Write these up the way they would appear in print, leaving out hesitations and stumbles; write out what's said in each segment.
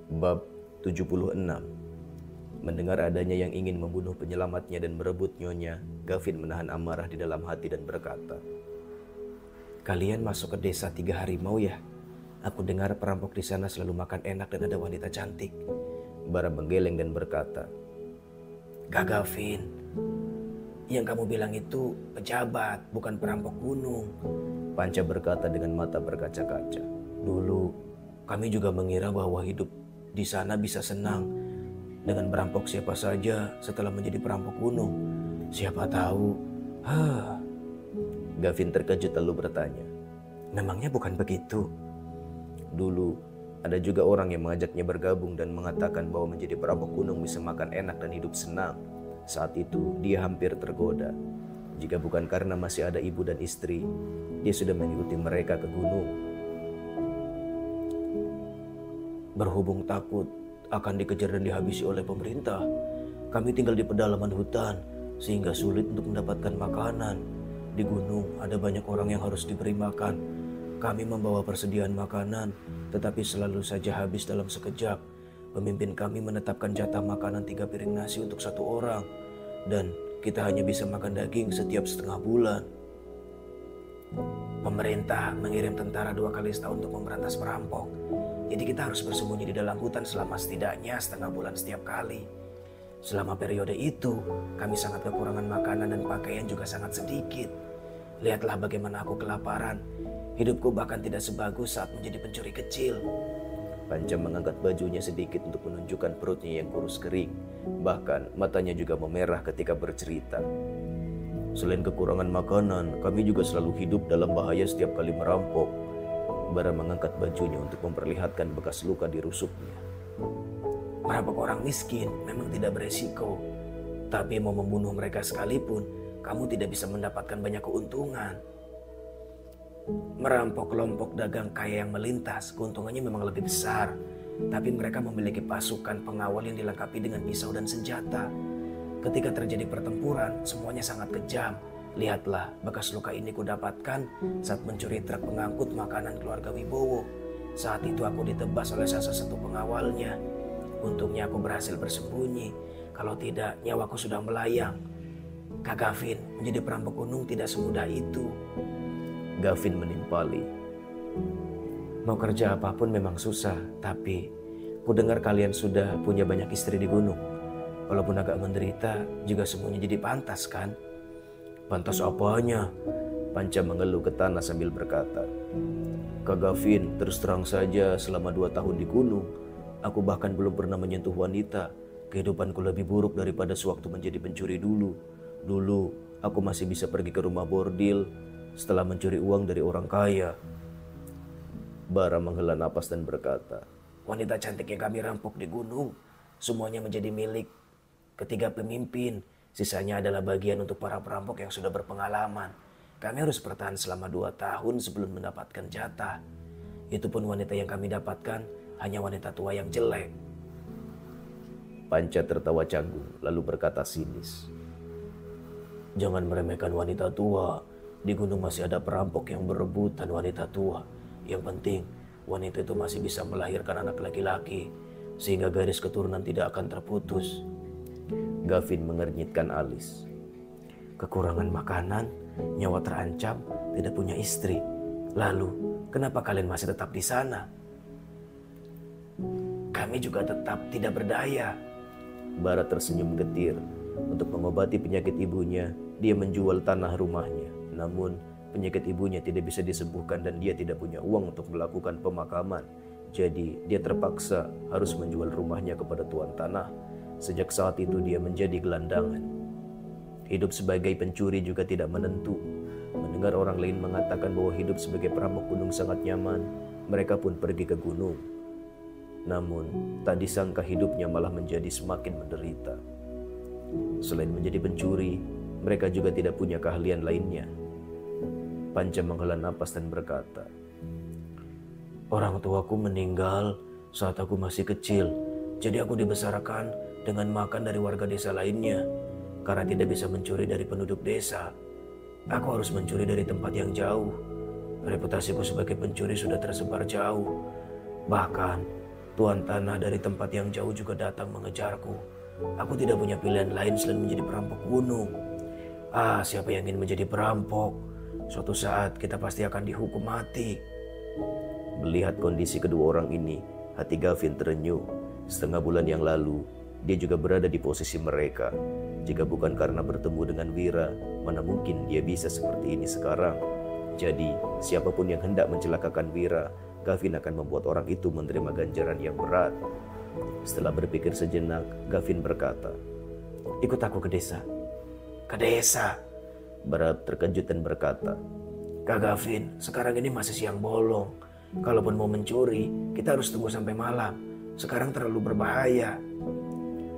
Bab 76. Mendengar adanya yang ingin membunuh penyelamatnya dan merebut nyonya, Gavin menahan amarah di dalam hati dan berkata, "Kalian masuk ke desa 3 harimau ya? Aku dengar perampok di sana selalu makan enak dan ada wanita cantik." Bara menggeleng dan berkata, "Kak Gavin, yang kamu bilang itu pejabat, bukan perampok gunung." Panca berkata dengan mata berkaca-kaca, "Dulu kami juga mengira bahwa hidup di sana bisa senang dengan merampok siapa saja setelah menjadi perampok gunung. Siapa tahu." Gavin terkejut lalu bertanya, "Memangnya bukan begitu?" Dulu ada juga orang yang mengajaknya bergabung dan mengatakan bahwa menjadi perampok gunung bisa makan enak dan hidup senang. Saat itu dia hampir tergoda. Jika bukan karena masih ada ibu dan istri, dia sudah mengikuti mereka ke gunung. Berhubung takut akan dikejar dan dihabisi oleh pemerintah, kami tinggal di pedalaman hutan sehingga sulit untuk mendapatkan makanan. Di gunung ada banyak orang yang harus diberi makan. Kami membawa persediaan makanan, tetapi selalu saja habis dalam sekejap. Pemimpin kami menetapkan jatah makanan 3 piring nasi untuk 1 orang, dan kita hanya bisa makan daging setiap setengah bulan. Pemerintah mengirim tentara 2 kali setahun untuk memberantas perampok. Jadi kita harus bersembunyi di dalam hutan selama setidaknya setengah bulan setiap kali. Selama periode itu, kami sangat kekurangan makanan dan pakaian juga sangat sedikit. Lihatlah bagaimana aku kelaparan. Hidupku bahkan tidak sebagus saat menjadi pencuri kecil." Panca mengangkat bajunya sedikit untuk menunjukkan perutnya yang kurus kering. Bahkan matanya juga memerah ketika bercerita. "Selain kekurangan makanan, kami juga selalu hidup dalam bahaya setiap kali merampok." Bara mengangkat bajunya untuk memperlihatkan bekas luka di rusuknya. "Merampok orang miskin memang tidak beresiko. Tapi mau membunuh mereka sekalipun, kamu tidak bisa mendapatkan banyak keuntungan. Merampok kelompok dagang kaya yang melintas, keuntungannya memang lebih besar. Tapi mereka memiliki pasukan pengawal yang dilengkapi dengan pisau dan senjata. Ketika terjadi pertempuran, semuanya sangat kejam. Lihatlah, bekas luka ini kudapatkan saat mencuri truk pengangkut makanan keluarga Wibowo. Saat itu aku ditebas oleh salah satu pengawalnya. Untungnya aku berhasil bersembunyi. Kalau tidak, nyawaku sudah melayang. Kak Gavin, menjadi perampok gunung tidak semudah itu." Gavin menimpali, "Mau kerja apapun memang susah, tapi ku dengar kalian sudah punya banyak istri di gunung. Walaupun agak menderita, juga semuanya jadi pantas kan?" "Pantas apanya?" Panca mengeluh ke tanah sambil berkata, "Kak Gavin, terus terang saja selama 2 tahun di gunung, aku bahkan belum pernah menyentuh wanita. Kehidupanku lebih buruk daripada sewaktu menjadi pencuri dulu. Dulu aku masih bisa pergi ke rumah bordil setelah mencuri uang dari orang kaya." Bara menghela napas dan berkata, "Wanita cantik yang kami rampok di gunung, semuanya menjadi milik ketiga pemimpin. Sisanya adalah bagian untuk para perampok yang sudah berpengalaman. Kami harus bertahan selama 2 tahun sebelum mendapatkan jatah. Itu pun wanita yang kami dapatkan hanya wanita tua yang jelek." Panca tertawa canggung lalu berkata sinis, "Jangan meremehkan wanita tua. Di gunung masih ada perampok yang berebutan wanita tua. Yang penting wanita itu masih bisa melahirkan anak laki-laki sehingga garis keturunan tidak akan terputus." Gavin mengernyitkan alis. "Kekurangan makanan, nyawa terancam, tidak punya istri. Lalu kenapa kalian masih tetap di sana?" "Kami juga tetap tidak berdaya." Bara tersenyum getir. Untuk mengobati penyakit ibunya, dia menjual tanah rumahnya. Namun penyakit ibunya tidak bisa disembuhkan dan dia tidak punya uang untuk melakukan pemakaman. Jadi dia terpaksa harus menjual rumahnya kepada tuan tanah. Sejak saat itu dia menjadi gelandangan. Hidup sebagai pencuri juga tidak menentu. Mendengar orang lain mengatakan bahwa hidup sebagai perampok gunung sangat nyaman, mereka pun pergi ke gunung. Namun tak disangka hidupnya malah menjadi semakin menderita. Selain menjadi pencuri, mereka juga tidak punya keahlian lainnya. Panca menghela napas dan berkata, "Orang tuaku meninggal saat aku masih kecil. Jadi aku dibesarkan dengan makan dari warga desa lainnya. Karena tidak bisa mencuri dari penduduk desa, aku harus mencuri dari tempat yang jauh. Reputasiku sebagai pencuri sudah tersebar jauh. Bahkan Tuan tanah dari tempat yang jauh juga datang mengejarku. Aku tidak punya pilihan lain selain menjadi perampok gunung. Siapa yang ingin menjadi perampok? Suatu saat kita pasti akan dihukum mati. Melihat kondisi kedua orang ini, hati Gavin terenyuh. Setengah bulan yang lalu, dia juga berada di posisi mereka. Jika bukan karena bertemu dengan Wira, mana mungkin dia bisa seperti ini sekarang. Jadi, siapapun yang hendak mencelakakan Wira, Gavin akan membuat orang itu menerima ganjaran yang berat. Setelah berpikir sejenak, Gavin berkata, "Ikut aku ke desa." "Ke desa?" Bara terkejut dan berkata, "Kak Gavin, sekarang ini masih siang bolong. Kalaupun mau mencuri, kita harus tunggu sampai malam. Sekarang terlalu berbahaya."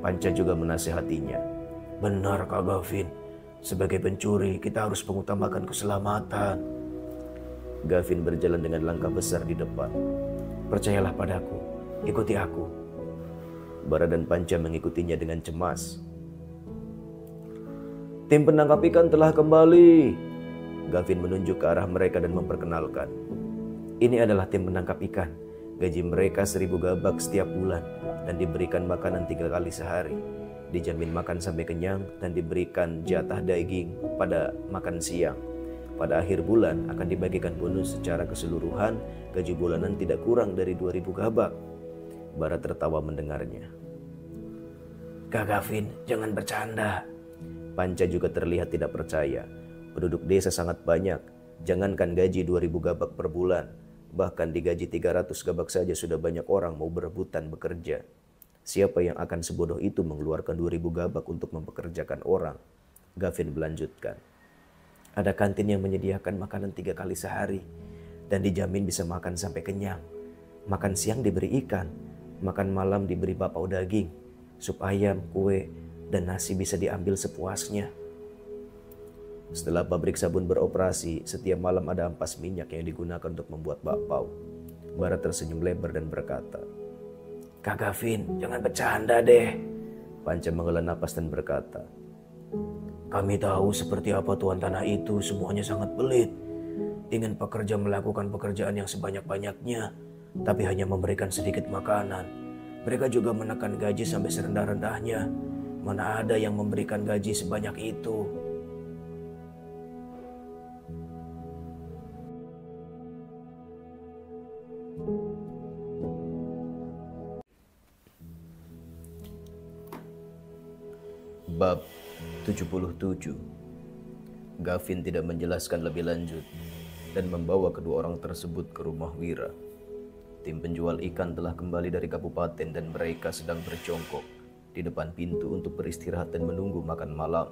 Panca juga menasihatinya. "Benar Kak Gavin, sebagai pencuri kita harus mengutamakan keselamatan." Gavin berjalan dengan langkah besar di depan. "Percayalah padaku, ikuti aku." Bara dan Panca mengikutinya dengan cemas. "Tim penangkap ikan telah kembali." Gavin menunjuk ke arah mereka dan memperkenalkan. "Ini adalah tim penangkap ikan. Gaji mereka 1.000 gabak setiap bulan dan diberikan makanan 3 kali sehari. Dijamin makan sampai kenyang dan diberikan jatah daging pada makan siang. Pada akhir bulan akan dibagikan bonus secara keseluruhan. Gaji bulanan tidak kurang dari 2.000 gabak. Bara tertawa mendengarnya. "Kak Gavin, jangan bercanda." Panca juga terlihat tidak percaya. Penduduk desa sangat banyak. Jangankan gaji 2.000 gabak per bulan, bahkan digaji 300 gabak saja sudah banyak orang mau berebutan bekerja. Siapa yang akan sebodoh itu mengeluarkan 2.000 gabak untuk mempekerjakan orang? Gavin melanjutkan. "Ada kantin yang menyediakan makanan 3 kali sehari dan dijamin bisa makan sampai kenyang. Makan siang diberi ikan, makan malam diberi bapau daging, sup ayam, kue, dan nasi bisa diambil sepuasnya." Setelah pabrik sabun beroperasi, setiap malam ada ampas minyak yang digunakan untuk membuat bakpao. Bara tersenyum lebar dan berkata, "Kak Gavin, jangan bercanda deh." Panca menghela napas dan berkata, "Kami tahu seperti apa tuan tanah itu, semuanya sangat pelit. Ingin pekerja melakukan pekerjaan yang sebanyak-banyaknya, tapi hanya memberikan sedikit makanan. Mereka juga menekan gaji sampai serendah-rendahnya. Mana ada yang memberikan gaji sebanyak itu?" Bab 77. Gavin tidak menjelaskan lebih lanjut dan membawa kedua orang tersebut ke rumah Wira. Tim penjual ikan telah kembali dari kabupaten dan mereka sedang berjongkok di depan pintu untuk beristirahat dan menunggu makan malam.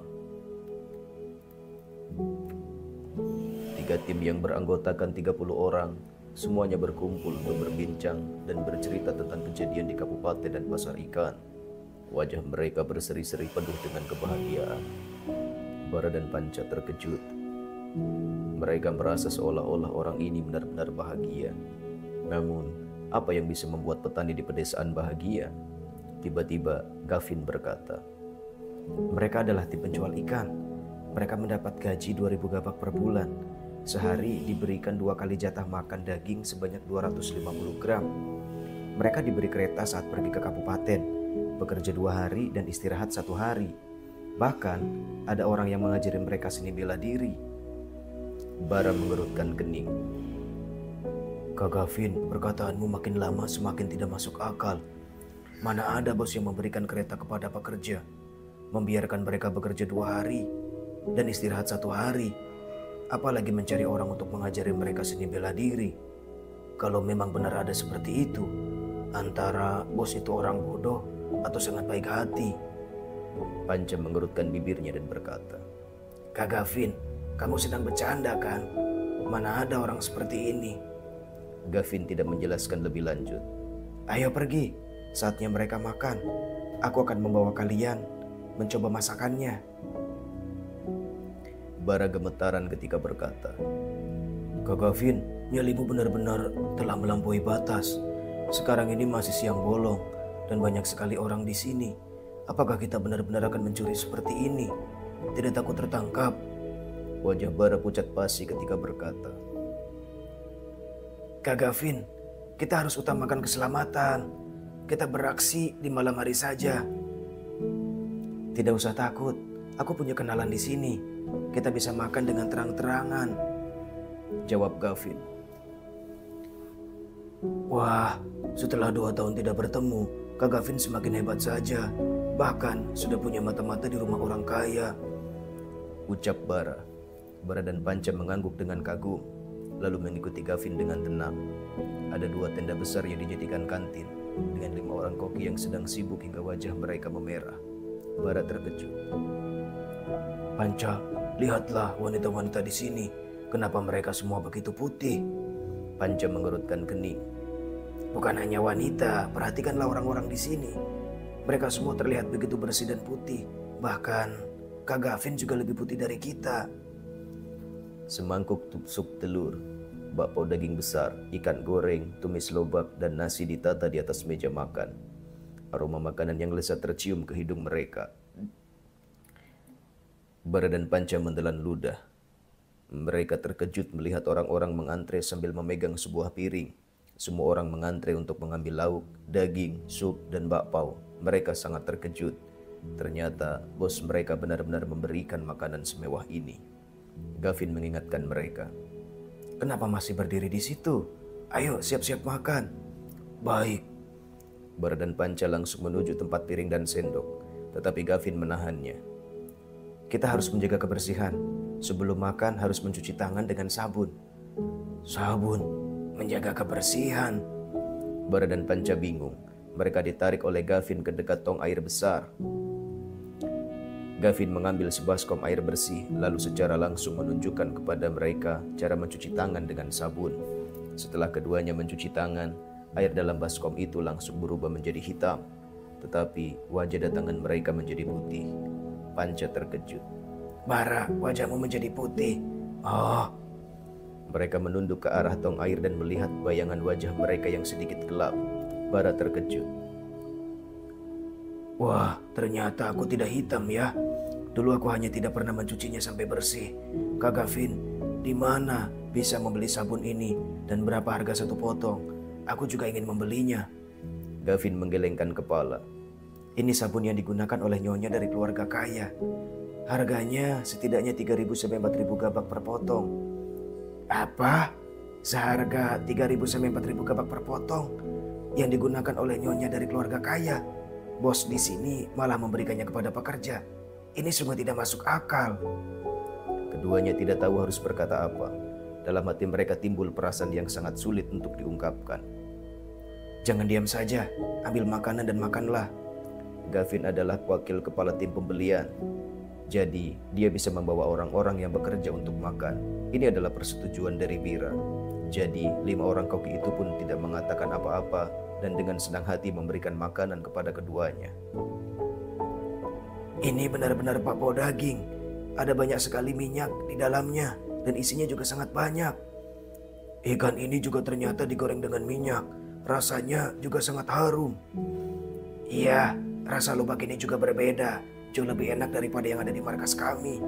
3 tim yang beranggotakan 30 orang semuanya berkumpul untuk berbincang dan bercerita tentang kejadian di kabupaten dan pasar ikan. Wajah mereka berseri-seri penuh dengan kebahagiaan. Bara dan Panca terkejut. Mereka merasa seolah-olah orang ini benar-benar bahagia. Namun, apa yang bisa membuat petani di pedesaan bahagia? Tiba-tiba Gavin berkata, "Mereka adalah tim penjual ikan. Mereka mendapat gaji 2.000 gabak per bulan. Sehari diberikan 2 kali jatah makan daging sebanyak 250 gram. Mereka diberi kereta saat pergi ke kabupaten, bekerja 2 hari dan istirahat 1 hari. Bahkan ada orang yang mengajari mereka seni bela diri." Bara mengerutkan kening. "Kak Gavin, perkataanmu makin lama semakin tidak masuk akal. Mana ada bos yang memberikan kereta kepada pekerja, membiarkan mereka bekerja 2 hari dan istirahat 1 hari, apalagi mencari orang untuk mengajari mereka seni bela diri. Kalau memang benar ada seperti itu, antara bos itu orang bodoh atau sangat baik hati." Panca mengerutkan bibirnya dan berkata, "Kak Gavin, kamu sedang bercanda kan? Mana ada orang seperti ini." Gavin tidak menjelaskan lebih lanjut. "Ayo pergi, saatnya mereka makan. Aku akan membawa kalian mencoba masakannya." Bara gemetaran ketika berkata, "Kak Gavin, nyalimu benar-benar telah melampaui batas. Sekarang ini masih siang bolong dan banyak sekali orang di sini. Apakah kita benar-benar akan mencuri seperti ini? Tidak takut tertangkap?" Wajah Bara pucat pasi ketika berkata, "Kak Gavin, kita harus utamakan keselamatan. kita beraksi di malam hari saja. Tidak usah takut, aku punya kenalan di sini. Kita bisa makan dengan terang-terangan, jawab Gavin. Wah, setelah 2 tahun tidak bertemu, Kak Gavin semakin hebat saja. Bahkan sudah punya mata-mata di rumah orang kaya, ucap Bara. Bara dan Panca mengangguk dengan kagum, lalu mengikuti Gavin dengan tenang. Ada 2 tenda besar yang dijadikan kantin, dengan 5 orang koki yang sedang sibuk hingga wajah mereka memerah. Bara terkejut. Panca, lihatlah wanita-wanita di sini. Kenapa mereka semua begitu putih? Panca mengerutkan kening. Bukan hanya wanita, perhatikanlah orang-orang di sini. Mereka semua terlihat begitu bersih dan putih. Bahkan Kak Gavin juga lebih putih dari kita. Semangkuk sup telur, bakpao daging besar, ikan goreng, tumis lobak, dan nasi ditata di atas meja makan. Aroma makanan yang lezat tercium ke hidung mereka. Bara dan Panca menelan ludah. Mereka terkejut melihat orang-orang mengantre sambil memegang sebuah piring. Semua orang mengantre untuk mengambil lauk, daging, sup, dan bakpao. Mereka sangat terkejut. Ternyata bos mereka benar-benar memberikan makanan semewah ini. Gavin mengingatkan mereka. Kenapa masih berdiri di situ? Ayo siap-siap makan. Baik. Bara dan Panca langsung menuju tempat piring dan sendok. Tetapi Gavin menahannya. Kita harus menjaga kebersihan. Sebelum makan harus mencuci tangan dengan sabun. Sabun? Menjaga kebersihan? Bara dan Panca bingung. Mereka ditarik oleh Gavin ke dekat tong air besar. Gavin mengambil sebaskom air bersih, lalu secara langsung menunjukkan kepada mereka cara mencuci tangan dengan sabun. Setelah keduanya mencuci tangan, air dalam baskom itu langsung berubah menjadi hitam. Tetapi wajah dan tangan mereka menjadi putih. Panca terkejut. Bara, wajahmu menjadi putih. Oh. Mereka menunduk ke arah tong air dan melihat bayangan wajah mereka yang sedikit gelap. Bara terkejut. Wah, ternyata aku tidak hitam ya. Dulu aku hanya tidak pernah mencucinya sampai bersih. Kak Gavin, di mana bisa membeli sabun ini dan berapa harga 1 potong? Aku juga ingin membelinya. Gavin menggelengkan kepala. Ini sabun yang digunakan oleh nyonya dari keluarga kaya. Harganya setidaknya 3.000 sampai 4.000 gabak per potong. Apa? Seharga 3.000 sampai 4.000 gabak per potong yang digunakan oleh nyonya dari keluarga kaya. Bos di sini malah memberikannya kepada pekerja. Ini sungguh tidak masuk akal. Keduanya tidak tahu harus berkata apa. Dalam hati mereka timbul perasaan yang sangat sulit untuk diungkapkan. Jangan diam saja, ambil makanan dan makanlah. Gavin adalah wakil kepala tim pembelian. Jadi dia bisa membawa orang-orang yang bekerja untuk makan. Ini adalah persetujuan dari Bira. Jadi 5 orang koki itu pun tidak mengatakan apa-apa dan dengan senang hati memberikan makanan kepada keduanya. Ini benar-benar bakpao daging. Ada banyak sekali minyak di dalamnya dan isinya juga sangat banyak. Ikan ini juga ternyata digoreng dengan minyak. Rasanya juga sangat harum. Iya, rasa lobak ini juga berbeda. Jauh lebih enak daripada yang ada di markas kami.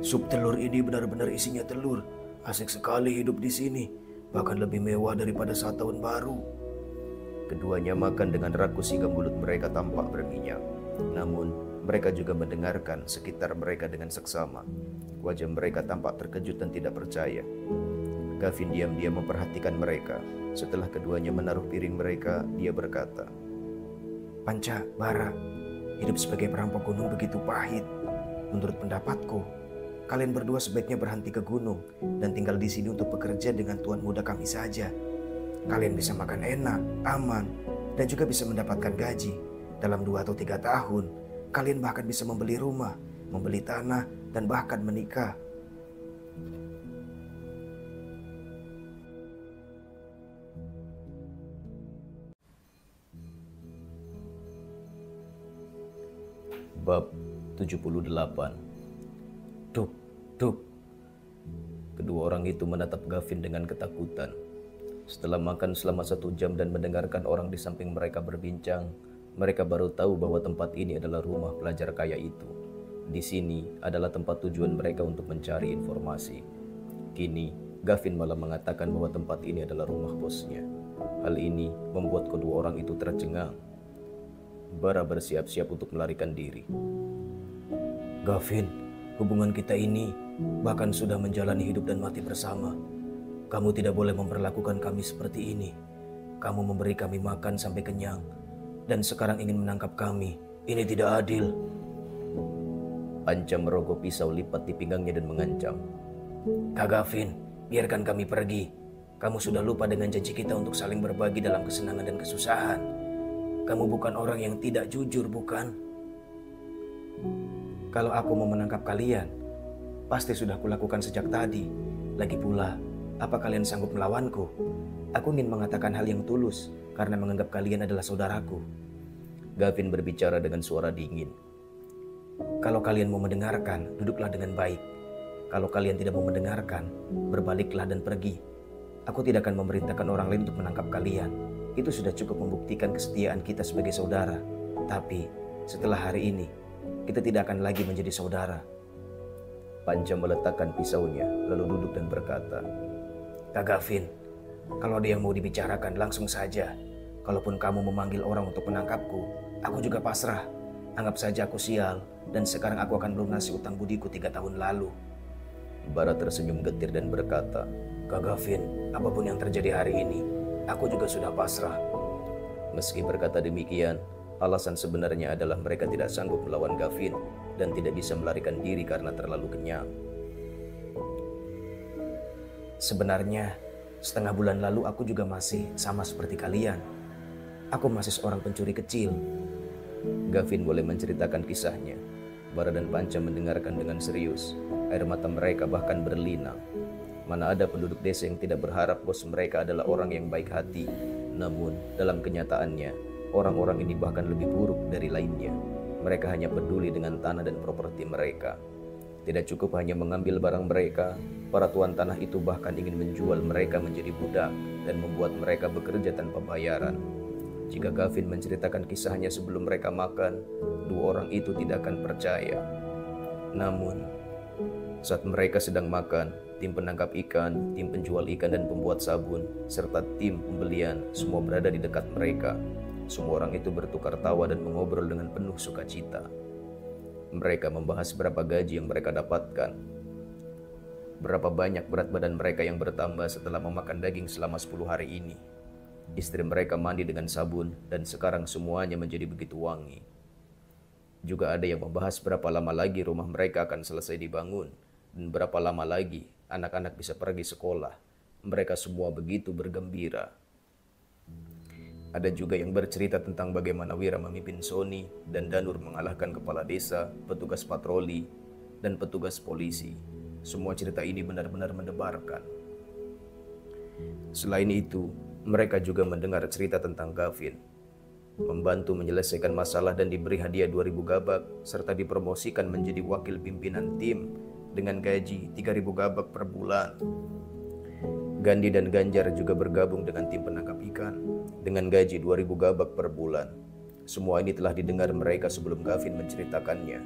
Sup telur ini benar-benar isinya telur. Asik sekali hidup di sini. Bahkan lebih mewah daripada saat tahun baru. Keduanya makan dengan rakus hingga mulut mereka tampak berminyak. Namun, mereka juga mendengarkan sekitar mereka dengan seksama. Wajah mereka tampak terkejut dan tidak percaya. Gavin diam-diam memperhatikan mereka. Setelah keduanya menaruh piring mereka, dia berkata, Panca, Bara, hidup sebagai perampok gunung begitu pahit. Menurut pendapatku, kalian berdua sebaiknya berhenti ke gunung dan tinggal di sini untuk bekerja dengan tuan muda kami saja. Kalian bisa makan enak, aman, dan juga bisa mendapatkan gaji. Dalam 2 atau 3 tahun, kalian bahkan bisa membeli rumah, membeli tanah, dan bahkan menikah. Bab 78. Duk, duk. Kedua orang itu menatap Gavin dengan ketakutan. Setelah makan selama 1 jam dan mendengarkan orang di samping mereka berbincang, mereka baru tahu bahwa tempat ini adalah rumah pelajar kaya itu. Di sini adalah tempat tujuan mereka untuk mencari informasi. Kini, Gavin malah mengatakan bahwa tempat ini adalah rumah bosnya. Hal ini membuat kedua orang itu tercengang. Bara bersiap-siap untuk melarikan diri. Gavin, hubungan kita ini bahkan sudah menjalani hidup dan mati bersama. Kamu tidak boleh memperlakukan kami seperti ini. Kamu memberi kami makan sampai kenyang, dan sekarang ingin menangkap kami. Ini tidak adil. Panca merogoh pisau lipat di pinggangnya dan mengancam. Kak Gavin, biarkan kami pergi. Kamu sudah lupa dengan janji kita untuk saling berbagi dalam kesenangan dan kesusahan. Kamu bukan orang yang tidak jujur, bukan? Kalau aku mau menangkap kalian, pasti sudah kulakukan sejak tadi. Lagi pula, apa kalian sanggup melawanku? Aku ingin mengatakan hal yang tulus karena menganggap kalian adalah saudaraku. Gavin berbicara dengan suara dingin. Kalau kalian mau mendengarkan, duduklah dengan baik. Kalau kalian tidak mau mendengarkan, berbaliklah dan pergi. Aku tidak akan memerintahkan orang lain untuk menangkap kalian. Itu sudah cukup membuktikan kesetiaan kita sebagai saudara. Tapi setelah hari ini, kita tidak akan lagi menjadi saudara. Panca meletakkan pisaunya, lalu duduk dan berkata, Kak Gavin, kalau ada yang mau dibicarakan langsung saja. Kalaupun kamu memanggil orang untuk menangkapku, aku juga pasrah. Anggap saja aku sial, dan sekarang aku akan melunasi utang budiku 3 tahun lalu. Bara tersenyum getir dan berkata, Kak Gavin, apapun yang terjadi hari ini, aku juga sudah pasrah. Meski berkata demikian, alasan sebenarnya adalah mereka tidak sanggup melawan Gavin dan tidak bisa melarikan diri karena terlalu kenyang. Sebenarnya, setengah bulan lalu aku juga masih sama seperti kalian. Aku masih seorang pencuri kecil. Gavin boleh menceritakan kisahnya. Bara dan Panca mendengarkan dengan serius. Air mata mereka bahkan berlinang. Mana ada penduduk desa yang tidak berharap bos mereka adalah orang yang baik hati. Namun, dalam kenyataannya, orang-orang ini bahkan lebih buruk dari lainnya. Mereka hanya peduli dengan tanah dan properti mereka. Tidak cukup hanya mengambil barang mereka, para tuan tanah itu bahkan ingin menjual mereka menjadi budak dan membuat mereka bekerja tanpa bayaran. Jika Gavin menceritakan kisahnya sebelum mereka makan, 2 orang itu tidak akan percaya. Namun, saat mereka sedang makan, tim penangkap ikan, tim penjual ikan dan pembuat sabun, serta tim pembelian semua berada di dekat mereka. Semua orang itu bertukar tawa dan mengobrol dengan penuh sukacita. Mereka membahas berapa gaji yang mereka dapatkan, berapa banyak berat badan mereka yang bertambah setelah memakan daging selama 10 hari ini. Istri mereka mandi dengan sabun dan sekarang semuanya menjadi begitu wangi. Juga ada yang membahas berapa lama lagi rumah mereka akan selesai dibangun dan berapa lama lagi anak-anak bisa pergi sekolah. Mereka semua begitu bergembira. Ada juga yang bercerita tentang bagaimana Wira memimpin Sony dan Danur mengalahkan kepala desa, petugas patroli, dan petugas polisi. Semua cerita ini benar-benar mendebarkan. Selain itu, mereka juga mendengar cerita tentang Gavin, membantu menyelesaikan masalah dan diberi hadiah 2.000 gabak, serta dipromosikan menjadi wakil pimpinan tim dengan gaji 3.000 gabak per bulan. Gandhi dan Ganjar juga bergabung dengan tim penangkap ikan dengan gaji 2.000 gabak per bulan. Semua ini telah didengar mereka sebelum Gavin menceritakannya.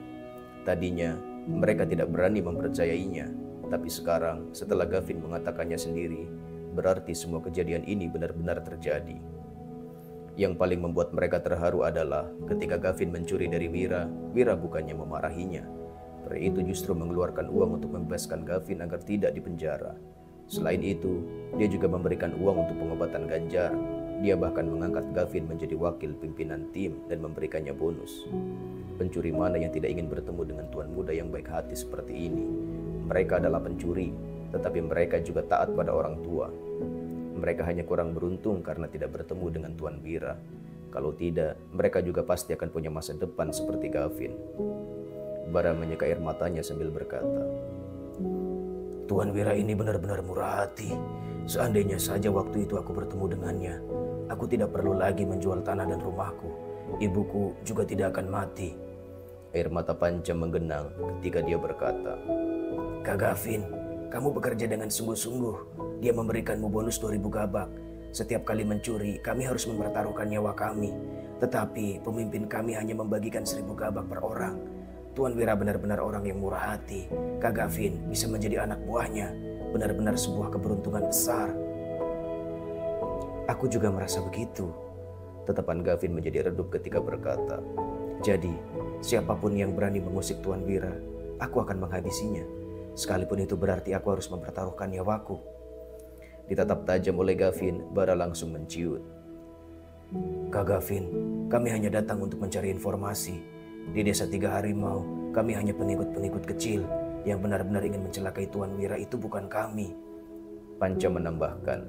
Tadinya, mereka tidak berani mempercayainya, tapi sekarang setelah Gavin mengatakannya sendiri, berarti semua kejadian ini benar-benar terjadi. Yang paling membuat mereka terharu adalah ketika Gavin mencuri dari Wira, Wira bukannya memarahinya. Pria itu justru mengeluarkan uang untuk membebaskan Gavin agar tidak dipenjara. Selain itu, dia juga memberikan uang untuk pengobatan Ganjar. Dia bahkan mengangkat Gavin menjadi wakil pimpinan tim dan memberikannya bonus. Pencuri mana yang tidak ingin bertemu dengan tuan muda yang baik hati seperti ini? Mereka adalah pencuri, tetapi mereka juga taat pada orang tua. Mereka hanya kurang beruntung karena tidak bertemu dengan Tuan Wira. Kalau tidak, mereka juga pasti akan punya masa depan seperti Gavin. Bara menyeka air matanya sambil berkata, Tuan Wira ini benar-benar murah hati. Seandainya saja waktu itu aku bertemu dengannya, aku tidak perlu lagi menjual tanah dan rumahku. Ibuku juga tidak akan mati. Air mata Panca menggenang ketika dia berkata, Kak Gavin, kamu bekerja dengan sungguh-sungguh. Dia memberikanmu bonus 2.000 gabak. Setiap kali mencuri, kami harus mempertaruhkan nyawa kami. Tetapi pemimpin kami hanya membagikan 1.000 gabak per orang. Tuan Wira benar-benar orang yang murah hati. Kak Gavin bisa menjadi anak buahnya. Benar-benar sebuah keberuntungan besar. Aku juga merasa begitu. Tatapan Gavin menjadi redup ketika berkata, Jadi, siapapun yang berani mengusik Tuan Wira, aku akan menghabisinya. Sekalipun itu berarti aku harus mempertaruhkan nyawaku. Ditatap tajam oleh Gavin, Bara langsung menciut. Kak Gavin, kami hanya datang untuk mencari informasi. Di desa Tiga Harimau, kami hanya pengikut-pengikut kecil. Yang benar-benar ingin mencelakai Tuan Wira itu bukan kami. Panca menambahkan,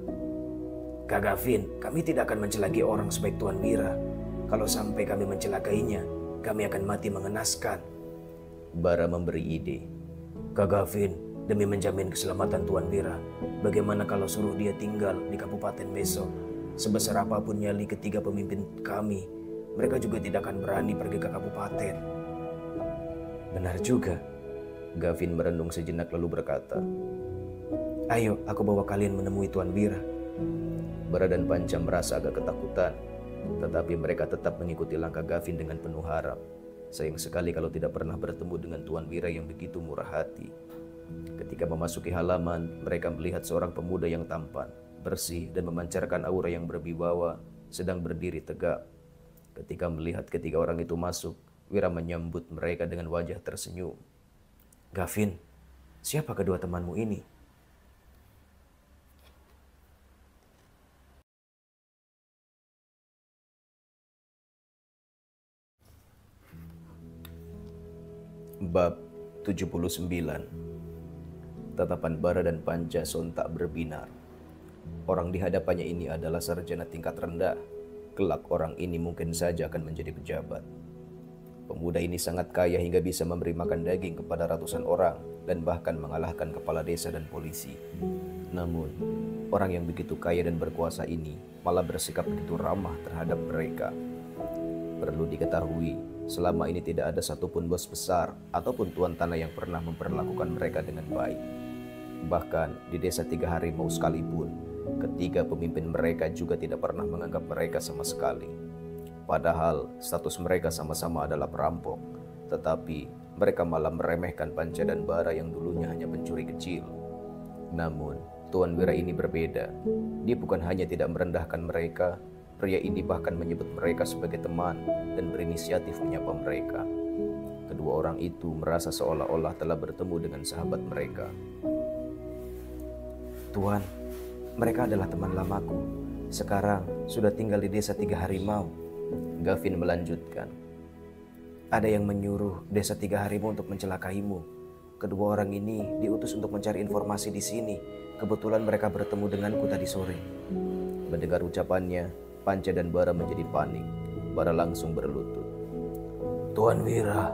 Kak Gavin, kami tidak akan mencelakai orang sebaik Tuan Wira. Kalau sampai kami mencelakainya, kami akan mati mengenaskan. Bara memberi ide. Kak Gavin, demi menjamin keselamatan Tuan Wira, bagaimana kalau suruh dia tinggal di kabupaten besok? Sebesar apapun nyali ketiga pemimpin kami, mereka juga tidak akan berani pergi ke kabupaten. Benar juga. Gavin merenung sejenak lalu berkata, Ayo, aku bawa kalian menemui Tuan Wira. Bara dan Panca merasa agak ketakutan, tetapi mereka tetap mengikuti langkah Gavin dengan penuh harap. Sayang sekali kalau tidak pernah bertemu dengan Tuan Wira yang begitu murah hati. Ketika memasuki halaman, mereka melihat seorang pemuda yang tampan, bersih dan memancarkan aura yang berwibawa, sedang berdiri tegak. Ketika melihat ketiga orang itu masuk, Wira menyambut mereka dengan wajah tersenyum. Gavin, siapa kedua temanmu ini? Bab 79. Tatapan Bara dan Panca sontak berbinar. Orang di hadapannya ini adalah sarjana tingkat rendah. Kelak orang ini mungkin saja akan menjadi pejabat. Pemuda ini sangat kaya hingga bisa memberi makan daging kepada ratusan orang dan bahkan mengalahkan kepala desa dan polisi. Namun, orang yang begitu kaya dan berkuasa ini malah bersikap begitu ramah terhadap mereka. Perlu diketahui, selama ini tidak ada satupun bos besar ataupun tuan tanah yang pernah memperlakukan mereka dengan baik. Bahkan di desa Tiga Harimau sekalipun, ketiga pemimpin mereka juga tidak pernah menganggap mereka sama sekali. Padahal status mereka sama-sama adalah perampok, tetapi mereka malah meremehkan Panca dan Bara yang dulunya hanya pencuri kecil. Namun, Tuan Wira ini berbeda. Dia bukan hanya tidak merendahkan mereka, pria ini bahkan menyebut mereka sebagai teman dan berinisiatif menyapa mereka. Kedua orang itu merasa seolah-olah telah bertemu dengan sahabat mereka. Tuan, mereka adalah teman lamaku. Sekarang sudah tinggal di desa Tiga Harimau. Gavin melanjutkan. Ada yang menyuruh desa Tiga Harimau untuk mencelakaimu. Kedua orang ini diutus untuk mencari informasi di sini. Kebetulan mereka bertemu denganku tadi sore. Mendengar ucapannya, Panca dan Bara menjadi panik. Bara langsung berlutut. Tuan Wira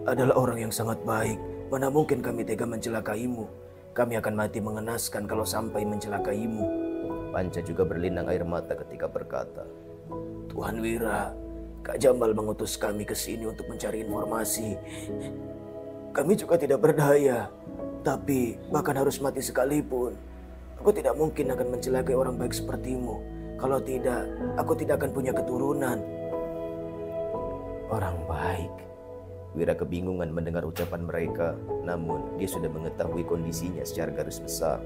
adalah orang yang sangat baik. Mana mungkin kami tega mencelakaimu. Kami akan mati mengenaskan kalau sampai mencelakaimu. Panca juga berlinang air mata ketika berkata, Tuan Wira, Kak Jamal mengutus kami ke sini untuk mencari informasi. Kami juga tidak berdaya. Tapi bahkan harus mati sekalipun, aku tidak mungkin akan mencelakai orang baik sepertimu. Kalau tidak, aku tidak akan punya keturunan. Orang baik. Wira kebingungan mendengar ucapan mereka, namun dia sudah mengetahui kondisinya secara garis besar.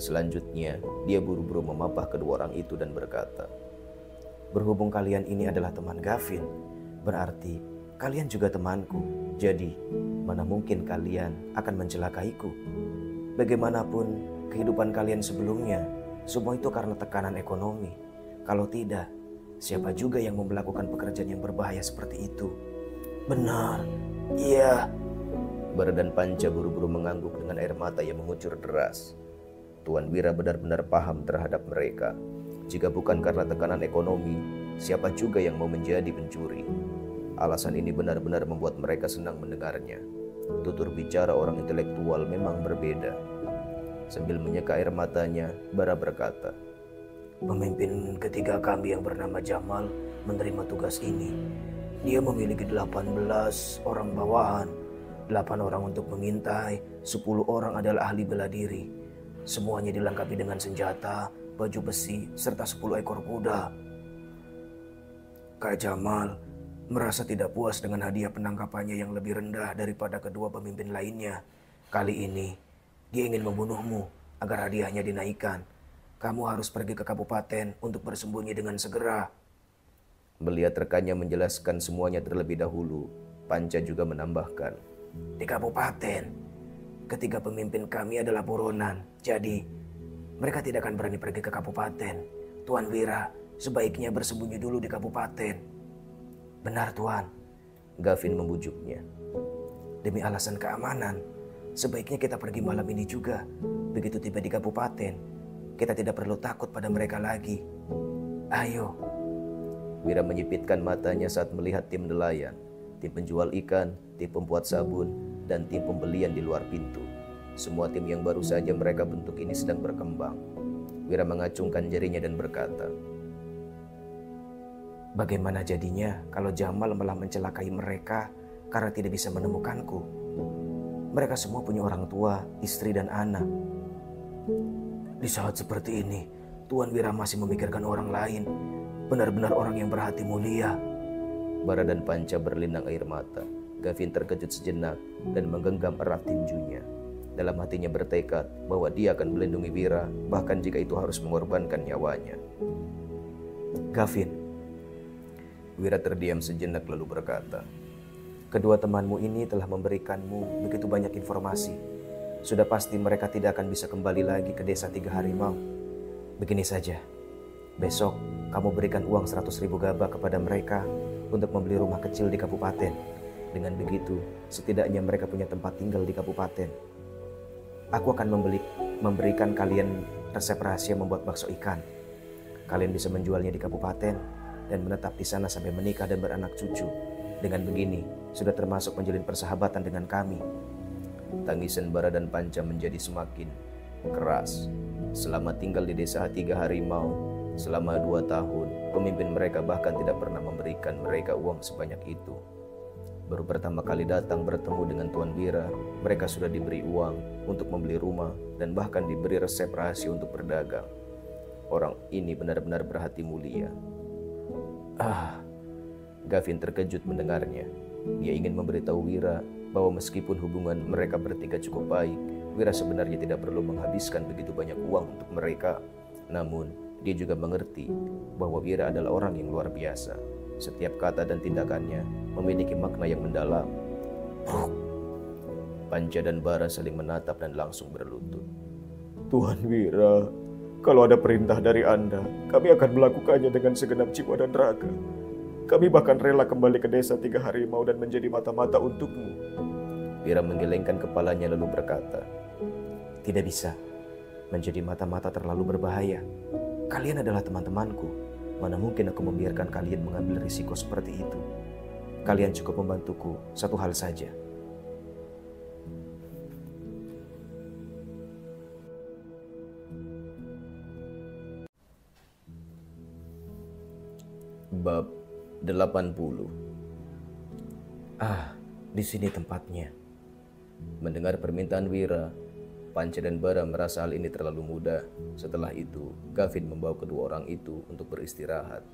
Selanjutnya, dia buru-buru memapah kedua orang itu dan berkata, Berhubung kalian ini adalah teman Gavin, berarti kalian juga temanku. Jadi, mana mungkin kalian akan mencelakaiku? Bagaimanapun kehidupan kalian sebelumnya, semua itu karena tekanan ekonomi. Kalau tidak, siapa juga yang melakukan pekerjaan yang berbahaya seperti itu? Benar, iya. Bara dan Panca buru-buru mengangguk dengan air mata yang mengucur deras. Tuan Wira benar-benar paham terhadap mereka. Jika bukan karena tekanan ekonomi, siapa juga yang mau menjadi pencuri? Alasan ini benar-benar membuat mereka senang mendengarnya. Tutur bicara orang intelektual memang berbeda. Sambil menyeka air matanya, Bara berkata, Pemimpin ketiga kami yang bernama Jamal menerima tugas ini. Dia memiliki 18 orang bawahan, 8 orang untuk mengintai, 10 orang adalah ahli bela diri. Semuanya dilengkapi dengan senjata, baju besi, serta 10 ekor kuda. Kak Jamal merasa tidak puas dengan hadiah penangkapannya yang lebih rendah daripada kedua pemimpin lainnya. Kali ini, dia ingin membunuhmu agar hadiahnya dinaikkan. Kamu harus pergi ke kabupaten untuk bersembunyi dengan segera. Melihat rekannya menjelaskan semuanya terlebih dahulu, Panca juga menambahkan. Di kabupaten, ketiga pemimpin kami adalah buronan. Jadi, mereka tidak akan berani pergi ke kabupaten. Tuan Wira sebaiknya bersembunyi dulu di kabupaten. Benar, Tuan. Gavin membujuknya. Demi alasan keamanan, sebaiknya kita pergi malam ini juga. Begitu tiba di kabupaten, kita tidak perlu takut pada mereka lagi. Ayo. Wira menyipitkan matanya saat melihat tim nelayan, tim penjual ikan, tim pembuat sabun, dan tim pembelian di luar pintu. Semua tim yang baru saja mereka bentuk ini sedang berkembang. Wira mengacungkan jarinya dan berkata, bagaimana jadinya kalau Jamal malah mencelakai mereka karena tidak bisa menemukanku? Mereka semua punya orang tua, istri, dan anak. Di saat seperti ini, Tuan Wira masih memikirkan orang lain. Benar-benar orang yang berhati mulia. Bara dan Panca berlinang air mata. Gavin terkejut sejenak dan menggenggam erat tinjunya. Dalam hatinya bertekad bahwa dia akan melindungi Wira, bahkan jika itu harus mengorbankan nyawanya. Gavin. Wira terdiam sejenak lalu berkata, kedua temanmu ini telah memberikanmu begitu banyak informasi. Sudah pasti mereka tidak akan bisa kembali lagi ke desa Tiga Harimau. Begini saja, besok kamu berikan uang 100.000 gabah kepada mereka untuk membeli rumah kecil di kabupaten. Dengan begitu, setidaknya mereka punya tempat tinggal di kabupaten. Aku akan memberikan kalian resep rahasia membuat bakso ikan. Kalian bisa menjualnya di kabupaten dan menetap di sana sampai menikah dan beranak cucu. Dengan begini, sudah termasuk menjalin persahabatan dengan kami. Tangisan Bara dan Panca menjadi semakin keras. Selama tinggal di desa Tiga Harimau, selama 2 tahun, pemimpin mereka bahkan tidak pernah memberikan mereka uang sebanyak itu. Baru pertama kali datang bertemu dengan Tuan Wira, mereka sudah diberi uang untuk membeli rumah dan bahkan diberi resep rahasia untuk berdagang. Orang ini benar-benar berhati mulia. Gavin terkejut mendengarnya. Dia ingin memberitahu Wira bahwa meskipun hubungan mereka bertiga cukup baik, Wira sebenarnya tidak perlu menghabiskan begitu banyak uang untuk mereka. Namun, dia juga mengerti bahwa Wira adalah orang yang luar biasa. Setiap kata dan tindakannya memiliki makna yang mendalam. Panca dan Bara saling menatap dan langsung berlutut. Tuan Wira, kalau ada perintah dari Anda, kami akan melakukannya dengan segenap jiwa dan raga. Kami bahkan rela kembali ke desa Tiga Harimau dan menjadi mata-mata untukmu. Wira menggelengkan kepalanya lalu berkata, tidak bisa. Menjadi mata-mata terlalu berbahaya. Kalian adalah teman-temanku. Mana mungkin aku membiarkan kalian mengambil risiko seperti itu. Kalian cukup membantuku satu hal saja. Bab 80. Di sini tempatnya. Mendengar permintaan Wira, Panca dan Bara merasa hal ini terlalu mudah. Setelah itu, Gavin membawa kedua orang itu untuk beristirahat.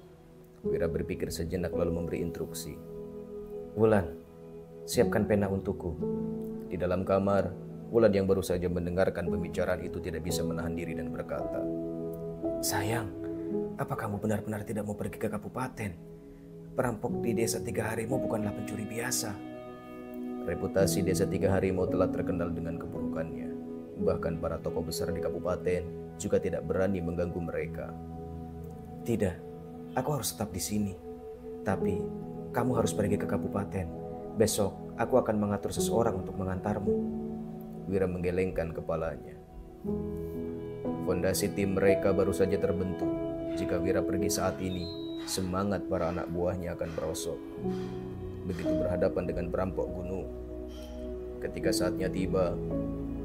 Wira berpikir sejenak lalu memberi instruksi. Wulan, siapkan pena untukku. Di dalam kamar, Wulan yang baru saja mendengarkan pembicaraan itu tidak bisa menahan diri dan berkata, sayang, apa kamu benar-benar tidak mau pergi ke kabupaten? Perampok di desa Tiga Harimau bukanlah pencuri biasa. Reputasi desa Tiga Harimau telah terkenal dengan keburukannya. Bahkan para tokoh besar di kabupaten juga tidak berani mengganggu mereka. Tidak, aku harus tetap di sini. Tapi, kamu harus pergi ke kabupaten. Besok, aku akan mengatur seseorang untuk mengantarmu. Wira menggelengkan kepalanya. Fondasi tim mereka baru saja terbentuk. Jika Wira pergi saat ini, semangat para anak buahnya akan merosot. Begitu berhadapan dengan perampok gunung. Ketika saatnya tiba,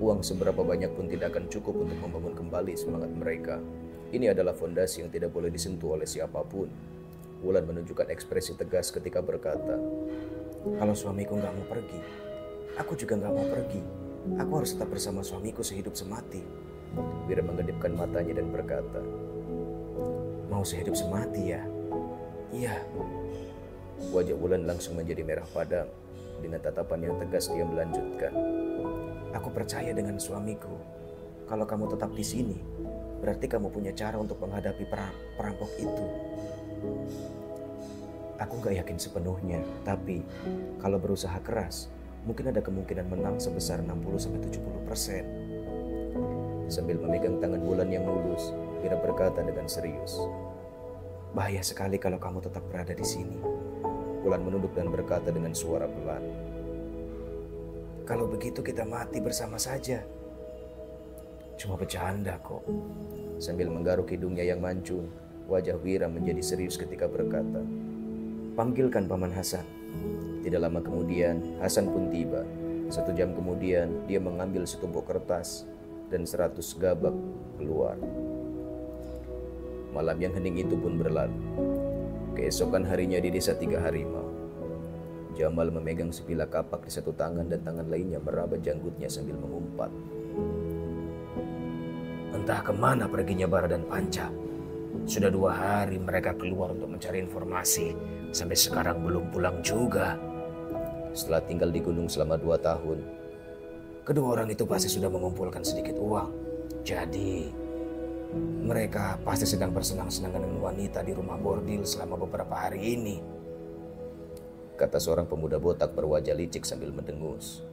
uang seberapa banyak pun tidak akan cukup untuk membangun kembali semangat mereka. Ini adalah fondasi yang tidak boleh disentuh oleh siapapun. Wulan menunjukkan ekspresi tegas ketika berkata, kalau suamiku nggak mau pergi, aku juga nggak mau pergi. Aku harus tetap bersama suamiku sehidup semati. Wira mengedipkan matanya dan berkata, mau sehidup semati ya? Iya. Wajah Wulan langsung menjadi merah padam. Dengan tatapan yang tegas dia melanjutkan, aku percaya dengan suamiku. Kalau kamu tetap di sini, Berarti kamu punya cara untuk menghadapi perampok itu. Aku gak yakin sepenuhnya, tapi kalau berusaha keras, mungkin ada kemungkinan menang sebesar 60-70%. Sambil memegang tangan Wulan yang mulus, Wira berkata dengan serius. Bahaya sekali kalau kamu tetap berada di sini. Wulan menunduk dan berkata dengan suara pelan. Kalau begitu kita mati bersama saja. Cuma bercanda kok. Sambil menggaruk hidungnya yang mancung, wajah Wira menjadi serius ketika berkata, "Panggilkan Paman Hasan." Tidak lama kemudian, Hasan pun tiba. 1 jam kemudian, dia mengambil setumpuk kertas dan 100 gabak keluar. Malam yang hening itu pun berlalu. Keesokan harinya di desa Tiga Harimau, Jamal memegang sebilah kapak di satu tangan dan tangan lainnya meraba janggutnya sambil mengumpat. Entah kemana perginya Bara dan Panca. Sudah 2 hari mereka keluar untuk mencari informasi. Sampai sekarang belum pulang juga. Setelah tinggal di gunung selama 2 tahun, kedua orang itu pasti sudah mengumpulkan sedikit uang. Jadi mereka pasti sedang bersenang-senang dengan wanita di rumah bordil selama beberapa hari ini, kata seorang pemuda botak berwajah licik sambil mendengus.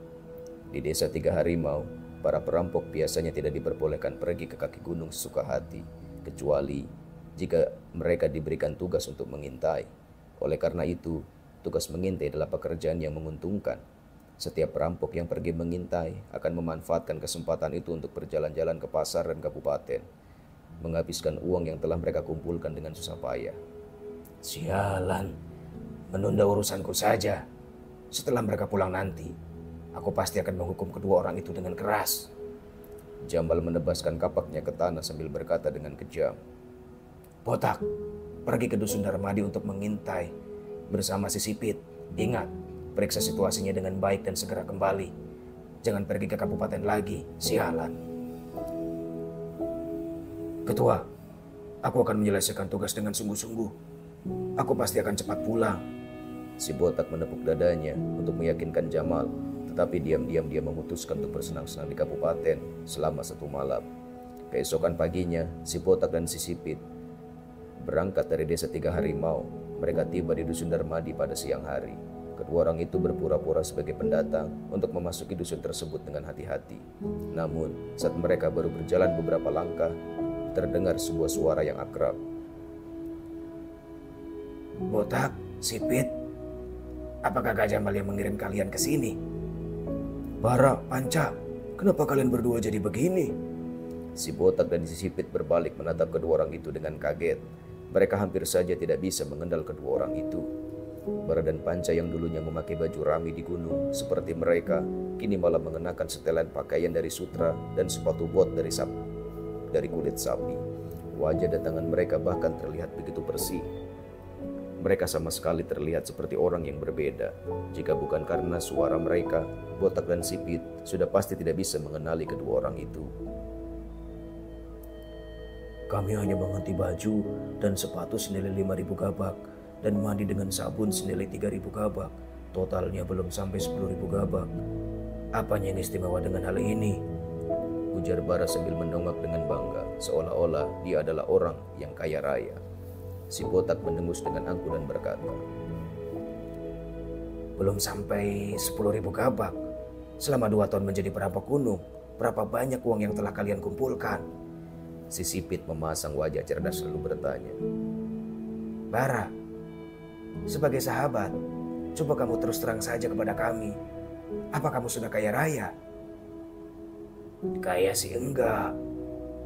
Di desa Tiga Harimau, para perampok biasanya tidak diperbolehkan pergi ke kaki gunung sesuka hati, kecuali jika mereka diberikan tugas untuk mengintai. Oleh karena itu, tugas mengintai adalah pekerjaan yang menguntungkan. Setiap perampok yang pergi mengintai akan memanfaatkan kesempatan itu untuk berjalan-jalan ke pasar dan kabupaten, menghabiskan uang yang telah mereka kumpulkan dengan susah payah. Sialan, menunda urusanku saja. Setelah mereka pulang nanti, aku pasti akan menghukum kedua orang itu dengan keras. Jamal menebaskan kapaknya ke tanah sambil berkata dengan kejam. Botak, pergi ke Dusun Darmadi untuk mengintai bersama si Sipit. Ingat, periksa situasinya dengan baik dan segera kembali. Jangan pergi ke kabupaten lagi, sialan. Ketua, aku akan menyelesaikan tugas dengan sungguh-sungguh. Aku pasti akan cepat pulang. Si botak menepuk dadanya untuk meyakinkan Jamal, tetapi diam-diam dia memutuskan untuk bersenang-senang di kabupaten selama 1 malam. Keesokan paginya, si botak dan si Sipit berangkat dari desa Tiga Harimau. Mereka tiba di Dusun Darmadi pada siang hari. Kedua orang itu berpura-pura sebagai pendatang untuk memasuki dusun tersebut dengan hati-hati. Namun, saat mereka baru berjalan beberapa langkah, terdengar sebuah suara yang akrab. Botak, Sipit, apakah Kak Jamal yang mengirim kalian ke sini? Bara, Panca, kenapa kalian berdua jadi begini? Si botak dan si Sipit berbalik menatap kedua orang itu dengan kaget. Mereka hampir saja tidak bisa mengenal kedua orang itu. Bara dan Panca yang dulunya memakai baju rami di gunung seperti mereka, kini malah mengenakan setelan pakaian dari sutra dan sepatu bot dari kulit sapi. Wajah dan tangan mereka bahkan terlihat begitu bersih. Mereka sama sekali terlihat seperti orang yang berbeda. Jika bukan karena suara mereka, Botak dan Sipit sudah pasti tidak bisa mengenali kedua orang itu. Kami hanya mengganti baju dan sepatu senilai 5.000 gabak dan mandi dengan sabun senilai 3.000 gabak. Totalnya belum sampai 10.000 gabak. Apanya yang istimewa dengan hal ini? Ujar Bara sambil mendongak dengan bangga, seolah-olah dia adalah orang yang kaya raya. Si botak mendengus dengan angkuh dan berkata, belum sampai 10.000 gabak. Selama 2 tahun menjadi perampok gunung, berapa banyak uang yang telah kalian kumpulkan? Si Sipit memasang wajah cerdas lalu bertanya, Bara, sebagai sahabat, coba kamu terus terang saja kepada kami. Apa kamu sudah kaya raya? Kaya sih enggak.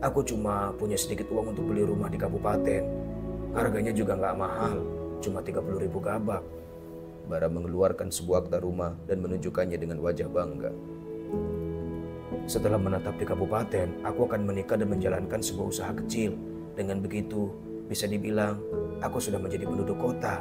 Aku cuma punya sedikit uang untuk beli rumah di kabupaten. Harganya juga nggak mahal, cuma 30.000 gabak. Bara mengeluarkan sebuah akta rumah dan menunjukkannya dengan wajah bangga. Setelah menetap di kabupaten, aku akan menikah dan menjalankan sebuah usaha kecil. Dengan begitu, bisa dibilang aku sudah menjadi penduduk kota.